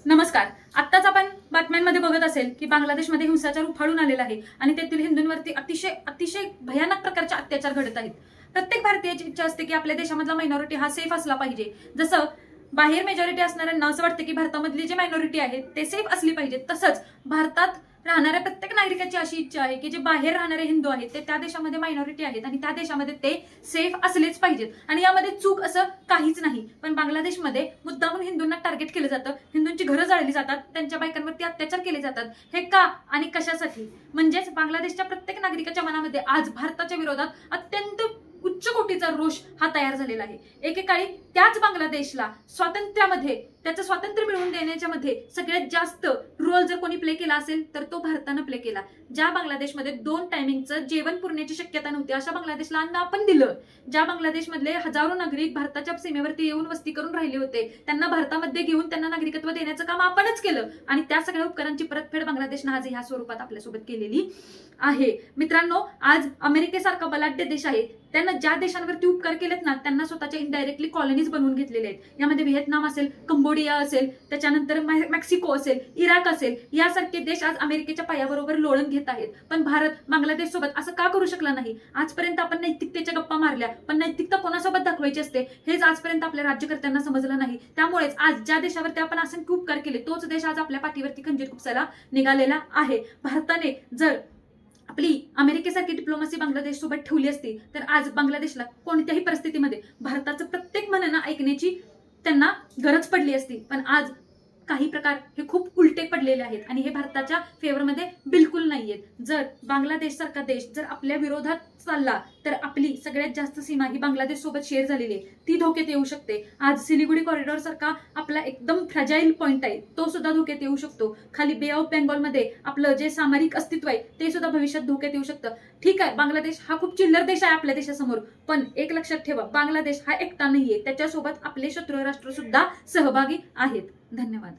नमस्कार. आत्ताच आपण बातम्यांमध्ये बघत असेल की बांगलादेशमध्ये हिंसाचार उफाळून आलेला आहे आणि तेथील हिंदूंवरती अतिशय अतिशय भयानक प्रकारचे अत्याचार घडत आहेत. प्रत्येक भारतीयाची इच्छा असते की आपल्या देशामधला मायनॉरिटी हा सेफ असला पाहिजे. जसं बाहेर मेजॉरिटी असणाऱ्यांना असं वाटतं की भारतामधली जी मायनॉरिटी आहे ते सेफ असली पाहिजे, तसंच भारतात राहणाऱ्या प्रत्येक नागरिकाची अशी इच्छा आहे की जे बाहेर राहणारे हिंदू आहेत ते त्या देशामध्ये मायनॉरिटी आहेत आणि त्या देशामध्ये ते सेफ असलेच पाहिजेत. आणि यामध्ये चूक असं काहीच नाही. पण बांगलादेशमध्ये मुद्दामून हिंदूंना टार्गेट केलं जातं, हिंदूंची घरं जाळली जातात, त्यांच्या बायकांवरती अत्याचार केले जातात. हे का आणि कशासाठी? म्हणजेच बांगलादेशच्या प्रत्येक नागरिकाच्या मनामध्ये आज भारताच्या विरोधात अत्यंत उच्च कोटीचा रोष हा तयार झालेला आहे. एकेकाळी त्याच बांगलादेशला स्वातंत्र्यामध्ये, त्याचं स्वातंत्र्य मिळवून देण्याच्या मध्ये सगळ्यात जास्त रोल जर कोणी प्ले केला असेल तर तो भारतानं प्ले केला. ज्या बांगलादेशमध्ये 2 टायमिंगचं जेवण पुरण्याची शक्यता नव्हती अशा बांगलादेशला अन्न आपण दिलं. ज्या बांगलादेशमधले हजारो नागरिक भारताच्या सीमेवरती येऊन वस्ती करून राहिले होते, त्यांना भारतामध्ये घेऊन त्यांना नागरिकत्व देण्याचं काम आपणच केलं आणि त्या सगळ्या उपकारांची परतफेड बांगलादेशनं आज ह्या स्वरूपात आपल्यासोबत केलेली आहे. मित्रांनो, आज अमेरिकेसारखा बलाढ्य देश आहे, त्यांना ज्या देशांवरती उपकार केलेत ना त्यांना स्वतःच्या इनडायरेक्टली कॉलनीज बनवून घेतलेले आहेत. यामध्ये व्हिएतनाम असेल, कंबोडिया असेल, त्याच्यानंतर मेक्सिको असेल, इराक असेल, यासारखे देश आज अमेरिकेच्या पायाबरोबर लोळण घेत आहेत. पण भारत बांगलादेश सोबत असं का करू शकला नाही? आजपर्यंत आपण नैतिकतेच्या गप्पा मारल्या, पण नैतिकता कोणासोबत दाखवायची असते हेच आजपर्यंत आपल्या राज्यकर्त्यांना समजलं नाही. त्यामुळेच आज ज्या देशावरती आपण असंख्य उपकार केले तोच देश आज आपल्या पाठीवरती खंजीर खुपसायला निघालेला आहे. भारताने जर आपली अमेरिकेसारखी डिप्लोमसी बांगलादेश सोबत ठेवली असती तर आज बांगलादेशला कोणत्याही परिस्थितीमध्ये भारताचं प्रत्येक म्हणणं ऐकण्याची त्यांना गरज पडली असती. पण आज काही प्रकार हे खूप उलटे पडलेले आहेत आणि हे भारताच्या फेवरमध्ये बिलकुल नाहीयेत. जर बांगलादेश सारखा देश जर आपल्या विरोधात चालला तर आपली सगळ्यात जास्त सीमा ही बांगलादेश सोबत शेअर झालेली आहे, ती धोक्यात येऊ शकते. आज सिलिगुडी कॉरिडॉर सारखा आपला एकदम फ्रॅजाईल पॉइंट आहे, तो सुद्धा धोक्यात येऊ शकतो. खाली बे ऑफ बेंगॉलमध्ये आपलं जे सामरिक अस्तित्व आहे ते सुद्धा भविष्यात धोक्यात येऊ शकतं. ठीक आहे, बांगलादेश हा खूप चिल्लर देश आहे आपल्या देशासमोर, पण एक लक्षात ठेवा, बांगलादेश हा एकटा नाहीये, त्याच्यासोबत आपले शत्रू राष्ट्र सुद्धा सहभागी आहेत. धन्यवाद.